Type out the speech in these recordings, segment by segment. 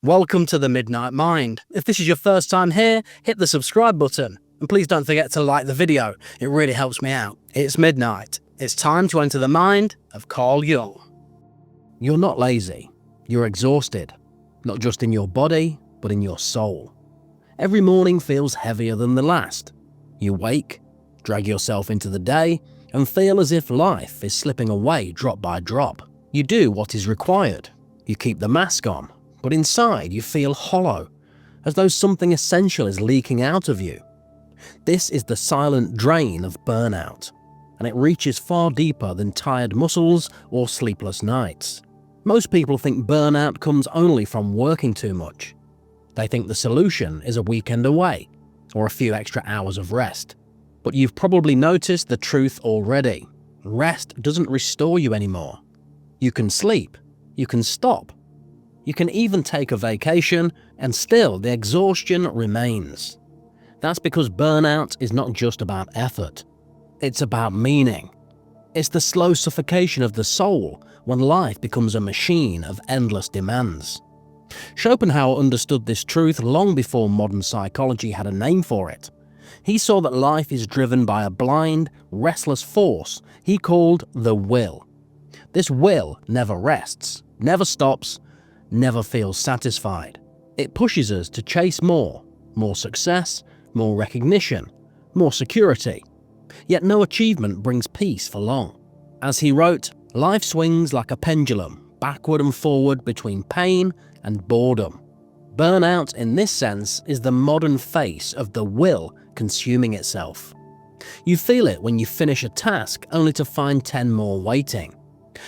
Welcome to the Midnight Mind. If this is your first time here, hit the subscribe button. And please don't forget to like the video, it really helps me out. It's midnight. It's time to enter the mind of Carl Jung. You're not lazy. You're exhausted. Not just in your body, but in your soul. Every morning feels heavier than the last. You wake, drag yourself into the day, and feel as if life is slipping away drop by drop. You do what is required. You keep the mask on, but inside you feel hollow, as though something essential is leaking out of you. This is the silent drain of burnout, and it reaches far deeper than tired muscles or sleepless nights. Most people think burnout comes only from working too much. They think the solution is a weekend away, or a few extra hours of rest. But you've probably noticed the truth already. Rest doesn't restore you anymore. You can sleep, you can stop, you can even take a vacation, and still the exhaustion remains. That's because burnout is not just about effort. It's about meaning. It's the slow suffocation of the soul when life becomes a machine of endless demands. Schopenhauer understood this truth long before modern psychology had a name for it. He saw that life is driven by a blind, restless force he called the will. This will never rests, never stops, never feels satisfied. It pushes us to chase more success, more recognition, more security. Yet no achievement brings peace for long. As he wrote, life swings like a pendulum, backward and forward between pain and boredom. Burnout, in this sense, is the modern face of the will consuming itself. You feel it when you finish a task only to find 10 more waiting.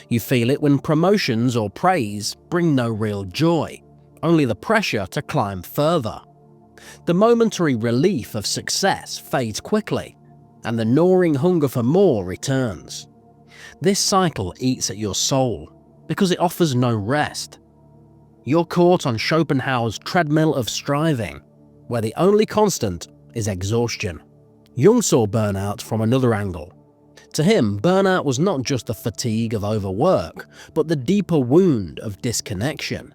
You feel it when promotions or praise bring no real joy, only the pressure to climb further. The momentary relief of success fades quickly, and the gnawing hunger for more returns. This cycle eats at your soul, because it offers no rest. You're caught on Schopenhauer's treadmill of striving, where the only constant is exhaustion. Jung saw burnout from another angle. To him, burnout was not just the fatigue of overwork, but the deeper wound of disconnection.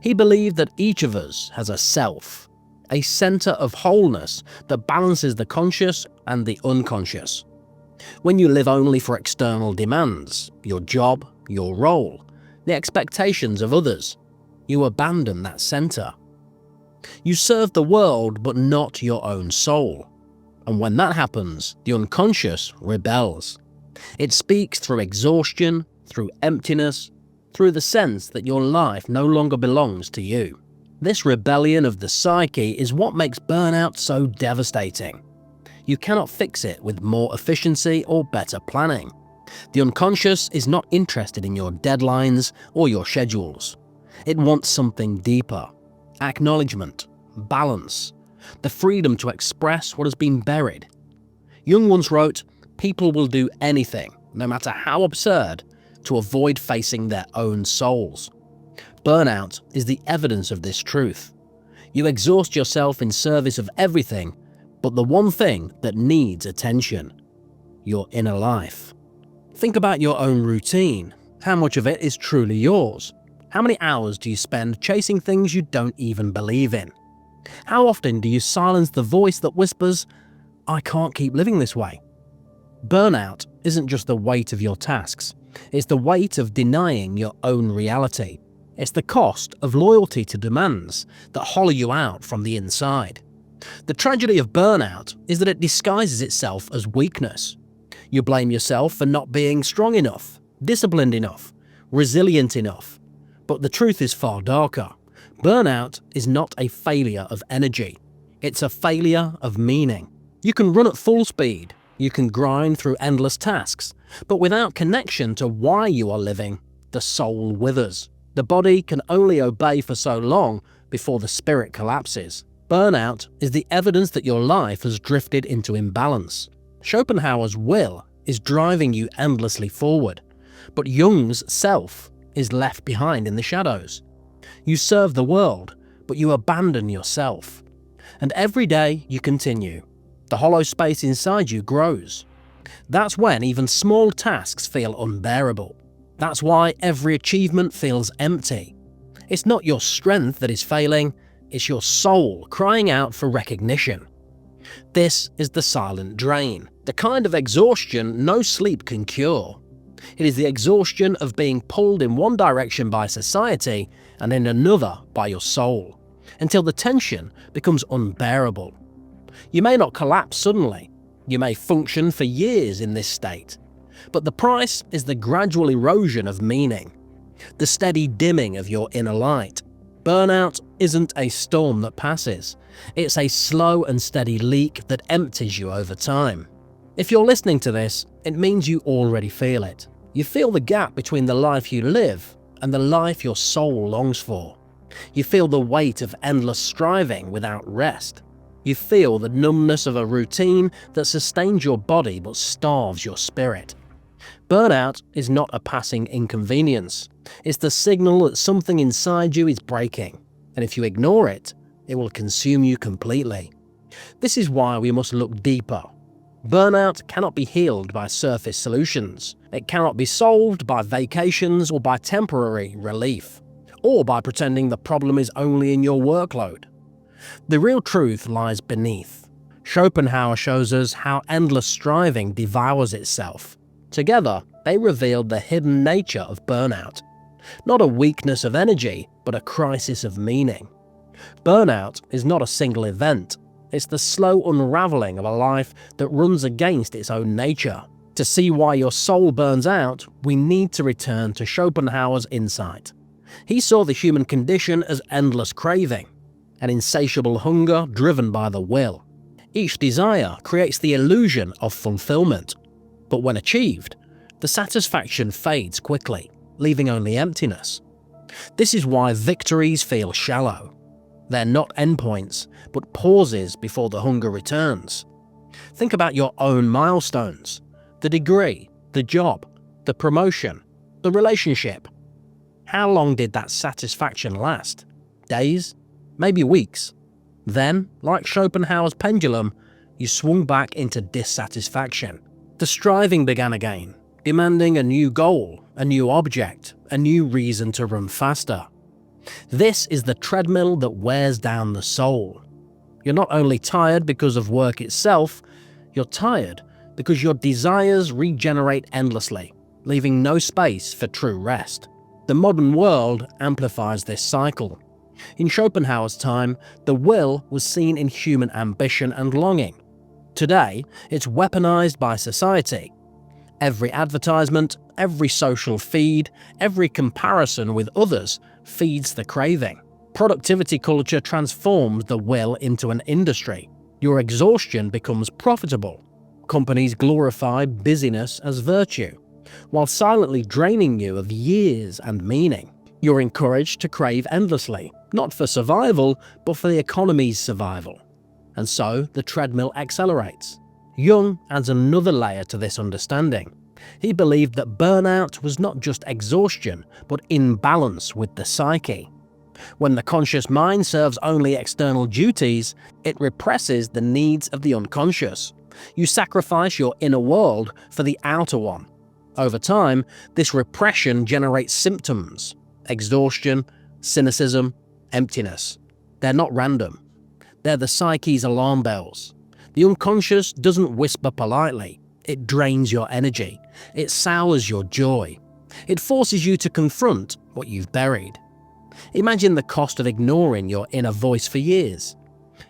He believed that each of us has a self, a center of wholeness that balances the conscious and the unconscious. When you live only for external demands, your job, your role, the expectations of others, you abandon that center. You serve the world but not your own soul. And when that happens, the unconscious rebels. It speaks through exhaustion, through emptiness, through the sense that your life no longer belongs to you. This rebellion of the psyche is what makes burnout so devastating. You cannot fix it with more efficiency or better planning. The unconscious is not interested in your deadlines or your schedules. It wants something deeper: acknowledgement, balance, the freedom to express what has been buried. Jung once wrote, "People will do anything, no matter how absurd, to avoid facing their own souls." Burnout is the evidence of this truth. You exhaust yourself in service of everything but the one thing that needs attention: your inner life. Think about your own routine. How much of it is truly yours? How many hours do you spend chasing things you don't even believe in? How often do you silence the voice that whispers, "I can't keep living this way"? Burnout isn't just the weight of your tasks. It's the weight of denying your own reality. It's the cost of loyalty to demands that hollow you out from the inside. The tragedy of burnout is that it disguises itself as weakness. You blame yourself for not being strong enough, disciplined enough, resilient enough. But the truth is far darker. Burnout is not a failure of energy. It's a failure of meaning. You can run at full speed. You can grind through endless tasks. But without connection to why you are living, the soul withers. The body can only obey for so long before the spirit collapses. Burnout is the evidence that your life has drifted into imbalance. Schopenhauer's will is driving you endlessly forward, but Jung's self is left behind in the shadows. You serve the world, but you abandon yourself. And every day you continue. The hollow space inside you grows. That's when even small tasks feel unbearable. That's why every achievement feels empty. It's not your strength that is failing, it's your soul crying out for recognition. This is the silent drain, the kind of exhaustion no sleep can cure. It is the exhaustion of being pulled in one direction by society and in another by your soul, until the tension becomes unbearable. You may not collapse suddenly, you may function for years in this state, but the price is the gradual erosion of meaning, the steady dimming of your inner light. Burnout isn't a storm that passes, it's a slow and steady leak that empties you over time. If you're listening to this, it means you already feel it. You feel the gap between the life you live and the life your soul longs for. You feel the weight of endless striving without rest. You feel the numbness of a routine that sustains your body but starves your spirit. Burnout is not a passing inconvenience. It's the signal that something inside you is breaking, and if you ignore it, it will consume you completely. This is why we must look deeper. Burnout cannot be healed by surface solutions. It cannot be solved by vacations or by temporary relief, or by pretending the problem is only in your workload. The real truth lies beneath. Schopenhauer shows us how endless striving devours itself. Together, they revealed the hidden nature of burnout. Not a weakness of energy, but a crisis of meaning. Burnout is not a single event. It's the slow unraveling of a life that runs against its own nature. To see why your soul burns out, we need to return to Schopenhauer's insight. He saw the human condition as endless craving, an insatiable hunger driven by the will. Each desire creates the illusion of fulfillment, but when achieved, the satisfaction fades quickly, leaving only emptiness. This is why victories feel shallow. They're not endpoints, but pauses before the hunger returns. Think about your own milestones: the degree, the job, the promotion, the relationship. How long did that satisfaction last? Days? Maybe weeks. Then, like Schopenhauer's pendulum, you swung back into dissatisfaction. The striving began again, demanding a new goal, a new object, a new reason to run faster. This is the treadmill that wears down the soul. You're not only tired because of work itself, you're tired because your desires regenerate endlessly, leaving no space for true rest. The modern world amplifies this cycle. In Schopenhauer's time, the will was seen in human ambition and longing. Today, it's weaponized by society. Every advertisement, every social feed, every comparison with others feeds the craving. Productivity culture transforms the will into an industry. Your exhaustion becomes profitable. Companies glorify busyness as virtue, while silently draining you of years and meaning. You're encouraged to crave endlessly, not for survival, but for the economy's survival. And so the treadmill accelerates. Jung adds another layer to this understanding. He believed that burnout was not just exhaustion, but imbalance with the psyche. When the conscious mind serves only external duties, it represses the needs of the unconscious. You sacrifice your inner world for the outer one. Over time, this repression generates symptoms: exhaustion, cynicism, emptiness. They're not random. They're the psyche's alarm bells. The unconscious doesn't whisper politely. It drains your energy. It sours your joy. It forces you to confront what you've buried. Imagine the cost of ignoring your inner voice for years.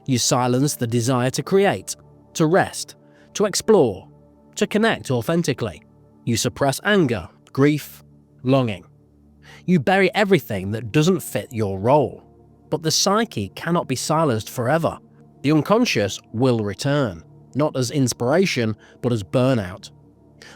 You silence the desire to create, to rest, to explore, to connect authentically. You suppress anger, grief, longing. You bury everything that doesn't fit your role. But the psyche cannot be silenced forever. The unconscious will return, not as inspiration, but as burnout.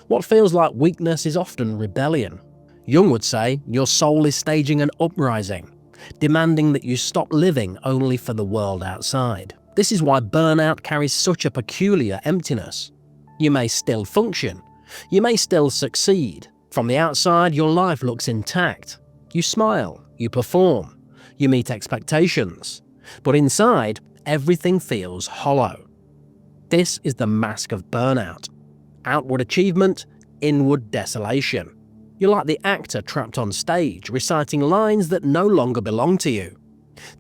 What feels like weakness is often rebellion. Jung would say your soul is staging an uprising, demanding that you stop living only for the world outside. This is why burnout carries such a peculiar emptiness. You may still function. You may still succeed. From the outside, your life looks intact. You smile, you perform, you meet expectations. But inside, everything feels hollow. This is the mask of burnout. Outward achievement, inward desolation. You're like the actor trapped on stage, reciting lines that no longer belong to you.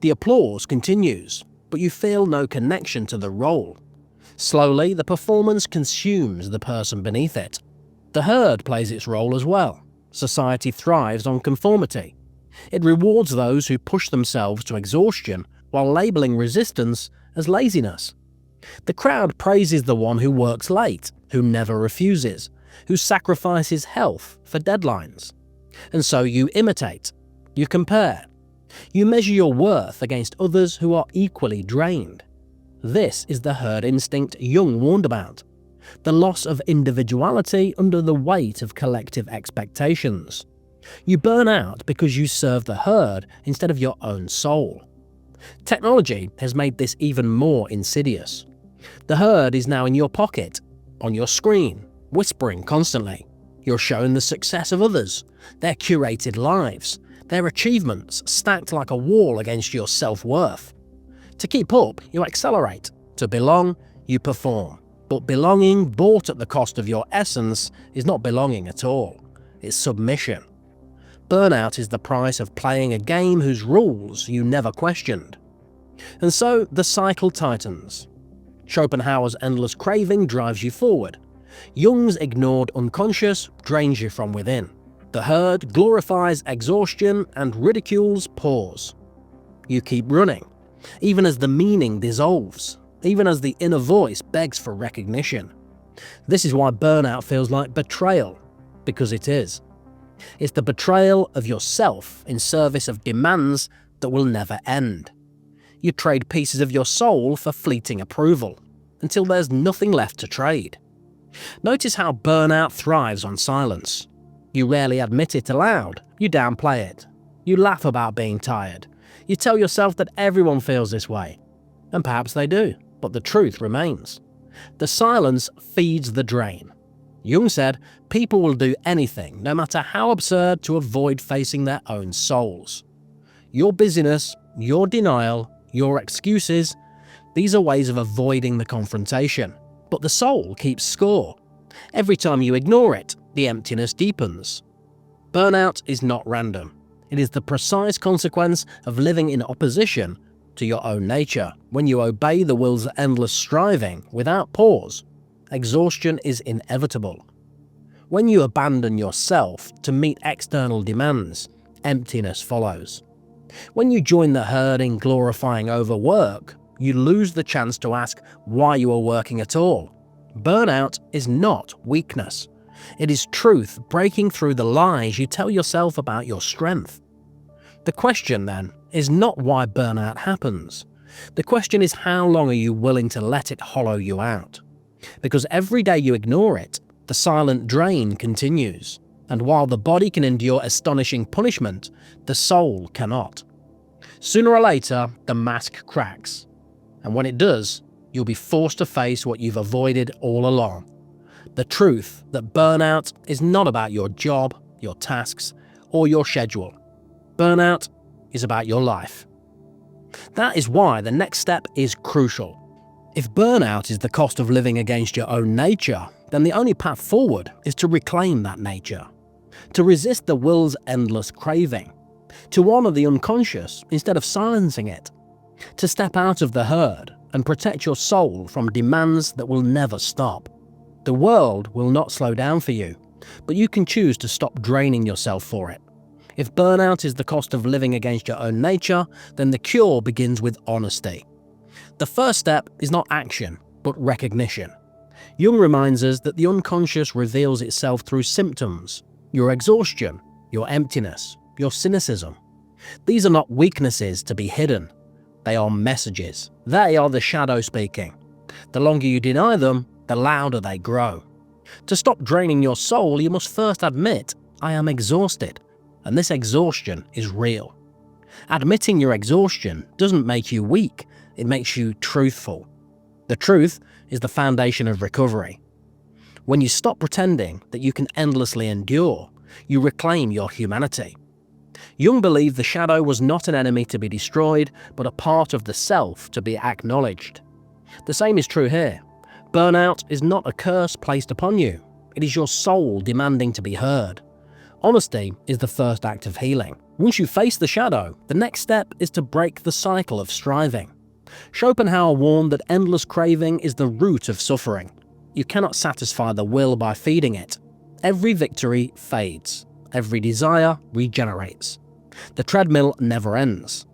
The applause continues, but you feel no connection to the role. Slowly, the performance consumes the person beneath it. The herd plays its role as well. Society thrives on conformity. It rewards those who push themselves to exhaustion while labeling resistance as laziness. The crowd praises the one who works late, who never refuses, who sacrifices health for deadlines. And so you imitate, you compare, you measure your worth against others who are equally drained. This is the herd instinct Jung warned about, the loss of individuality under the weight of collective expectations. You burn out because you serve the herd instead of your own soul. Technology has made this even more insidious. The herd is now in your pocket, on your screen, whispering constantly. You're shown the success of others, their curated lives, their achievements stacked like a wall against your self-worth. To keep up, you accelerate. To belong, you perform. But belonging bought at the cost of your essence is not belonging at all. It's submission. Burnout is the price of playing a game whose rules you never questioned. And so the cycle tightens. Schopenhauer's endless craving drives you forward. Jung's ignored unconscious drains you from within. The herd glorifies exhaustion and ridicules pause. You keep running, even as the meaning dissolves, even as the inner voice begs for recognition. This is why burnout feels like betrayal, because it is. It's the betrayal of yourself in service of demands that will never end. You trade pieces of your soul for fleeting approval, until there's nothing left to trade. Notice how burnout thrives on silence. You rarely admit it aloud, you downplay it. You laugh about being tired. You tell yourself that everyone feels this way. And perhaps they do, but the truth remains. The silence feeds the drain. Jung said, people will do anything, no matter how absurd, to avoid facing their own souls. Your busyness, your denial, your excuses, these are ways of avoiding the confrontation. But the soul keeps score. Every time you ignore it, the emptiness deepens. Burnout is not random. It is the precise consequence of living in opposition to your own nature. When you obey the will's endless striving without pause, exhaustion is inevitable. When you abandon yourself to meet external demands, emptiness follows. When you join the herd in glorifying overwork, you lose the chance to ask why you are working at all. Burnout is not weakness. It is truth breaking through the lies you tell yourself about your strength. The question, then, is not why burnout happens. The question is, how long are you willing to let it hollow you out? Because every day you ignore it, the silent drain continues. And while the body can endure astonishing punishment, the soul cannot. Sooner or later, the mask cracks. And when it does, you'll be forced to face what you've avoided all along. The truth that burnout is not about your job, your tasks, or your schedule. Burnout is about your life. That is why the next step is crucial. If burnout is the cost of living against your own nature, then the only path forward is to reclaim that nature. To resist the will's endless craving. To honor the unconscious instead of silencing it. To step out of the herd and protect your soul from demands that will never stop. The world will not slow down for you, but you can choose to stop draining yourself for it. If burnout is the cost of living against your own nature, then the cure begins with honesty. The first step is not action, but recognition. Jung reminds us that the unconscious reveals itself through symptoms: your exhaustion, your emptiness, your cynicism. These are not weaknesses to be hidden. They are messages. They are the shadow speaking. The longer you deny them, the louder they grow. To stop draining your soul, you must first admit, I am exhausted, and this exhaustion is real. Admitting your exhaustion doesn't make you weak, it makes you truthful. The truth is the foundation of recovery. When you stop pretending that you can endlessly endure, you reclaim your humanity. Jung believed the shadow was not an enemy to be destroyed, but a part of the self to be acknowledged. The same is true here. Burnout is not a curse placed upon you. It is your soul demanding to be heard. Honesty is the first act of healing. Once you face the shadow, the next step is to break the cycle of striving. Schopenhauer warned that endless craving is the root of suffering. You cannot satisfy the will by feeding it. Every victory fades. Every desire regenerates. The treadmill never ends.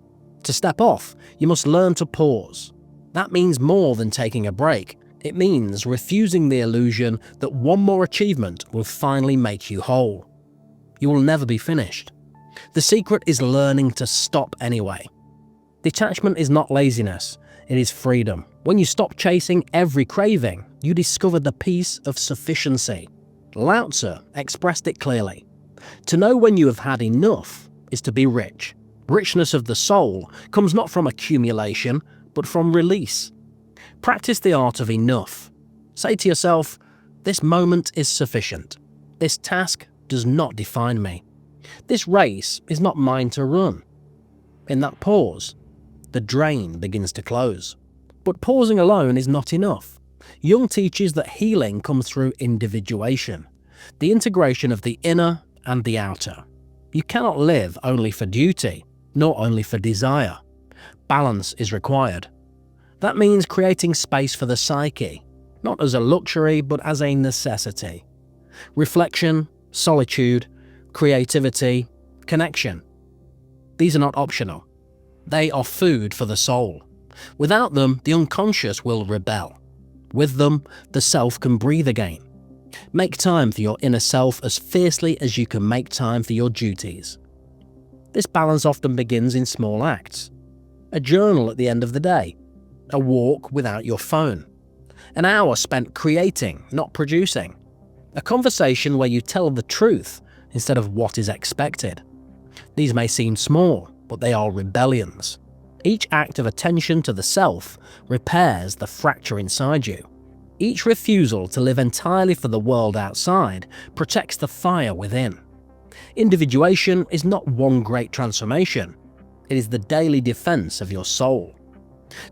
To step off, you must learn to pause. That means more than taking a break. It means refusing the illusion that one more achievement will finally make you whole. You will never be finished. The secret is learning to stop anyway. Detachment is not laziness, it is freedom. When you stop chasing every craving, you discover the peace of sufficiency. Lao Tzu expressed it clearly. To know when you have had enough is to be rich. Richness of the soul comes not from accumulation, but from release. Practice the art of enough. Say to yourself, this moment is sufficient. This task does not define me. This race is not mine to run. In that pause, the drain begins to close. But pausing alone is not enough. Jung teaches that healing comes through individuation, the integration of the inner and the outer. You cannot live only for duty, nor only for desire. Balance is required. That means creating space for the psyche, not as a luxury but as a necessity. Reflection, solitude, creativity, connection. These are not optional. They are food for the soul. Without them, the unconscious will rebel. With them, the self can breathe again. Make time for your inner self as fiercely as you can make time for your duties. This balance often begins in small acts. A journal at the end of the day. A walk without your phone. An hour spent creating, not producing. A conversation where you tell the truth instead of what is expected. These may seem small, but they are rebellions. Each act of attention to the self repairs the fracture inside you. Each refusal to live entirely for the world outside protects the fire within. Individuation is not one great transformation. It is the daily defense of your soul.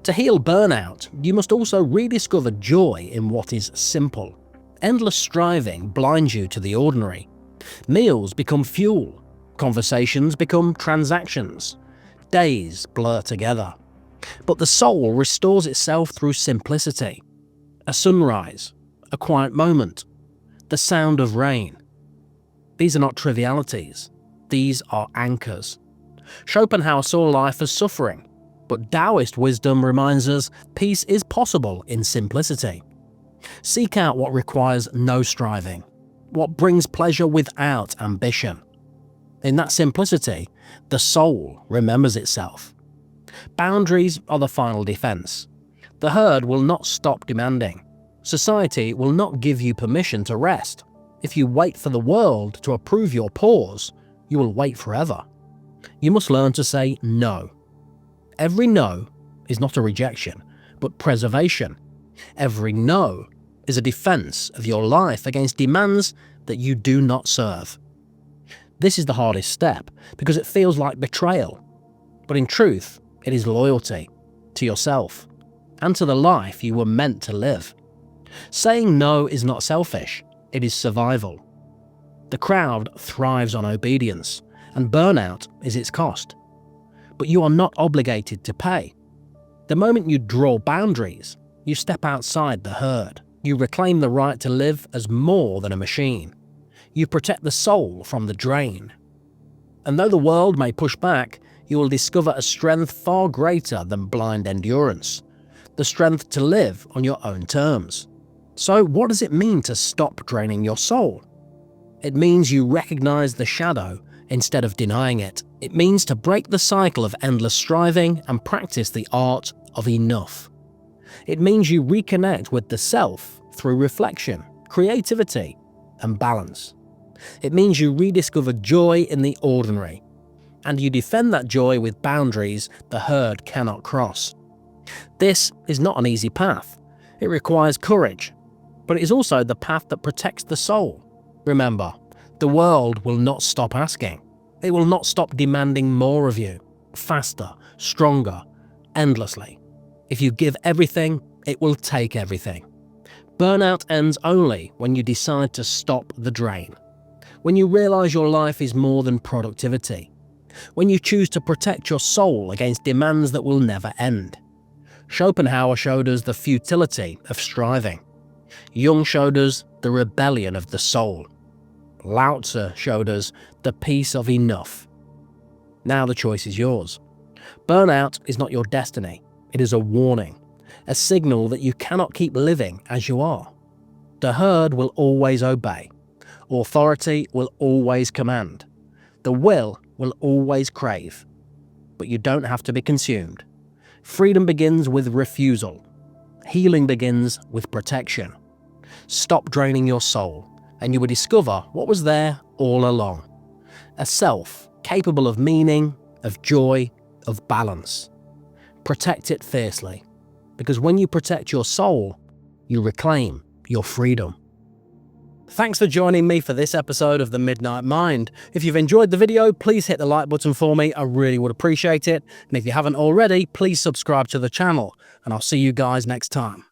To heal burnout, you must also rediscover joy in what is simple. Endless striving blinds you to the ordinary. Meals become fuel. Conversations become transactions. Days blur together. But the soul restores itself through simplicity. A sunrise, a quiet moment, the sound of rain. These are not trivialities. These are anchors. Schopenhauer saw life as suffering, but Taoist wisdom reminds us peace is possible in simplicity. Seek out what requires no striving, what brings pleasure without ambition. In that simplicity, the soul remembers itself. Boundaries are the final defense. The herd will not stop demanding. Society will not give you permission to rest. If you wait for the world to approve your pause, you will wait forever. You must learn to say no. Every no is not a rejection, but preservation. Every no is a defense of your life against demands that you do not serve. This is the hardest step because it feels like betrayal. But in truth, it is loyalty to yourself and to the life you were meant to live. Saying no is not selfish, it is survival. The crowd thrives on obedience, and burnout is its cost. But you are not obligated to pay. The moment you draw boundaries, you step outside the herd. You reclaim the right to live as more than a machine. You protect the soul from the drain. And though the world may push back, you will discover a strength far greater than blind endurance. The strength to live on your own terms. So what does it mean to stop draining your soul? It means you recognize the shadow instead of denying it. It means to break the cycle of endless striving and practice the art of enough. It means you reconnect with the self through reflection, creativity, and balance. It means you rediscover joy in the ordinary, and you defend that joy with boundaries the herd cannot cross. This is not an easy path. It requires courage, but it is also the path that protects the soul. Remember, the world will not stop asking. It will not stop demanding more of you, faster, stronger, endlessly. If you give everything, it will take everything. Burnout ends only when you decide to stop the drain. When you realize your life is more than productivity. When you choose to protect your soul against demands that will never end. Schopenhauer showed us the futility of striving. Jung showed us the rebellion of the soul. Lao Tzu showed us the peace of enough. Now the choice is yours. Burnout is not your destiny. It is a warning, a signal that you cannot keep living as you are. The herd will always obey. Authority will always command. The will always crave. But you don't have to be consumed. Freedom begins with refusal. Healing begins with protection. Stop draining your soul, and you will discover what was there all along. A self capable of meaning, of joy, of balance. Protect it fiercely, because when you protect your soul, you reclaim your freedom. Thanks for joining me for this episode of The Midnight Mind. If you've enjoyed the video, please hit the like button for me. I really would appreciate it. And if you haven't already, please subscribe to the channel. And I'll see you guys next time.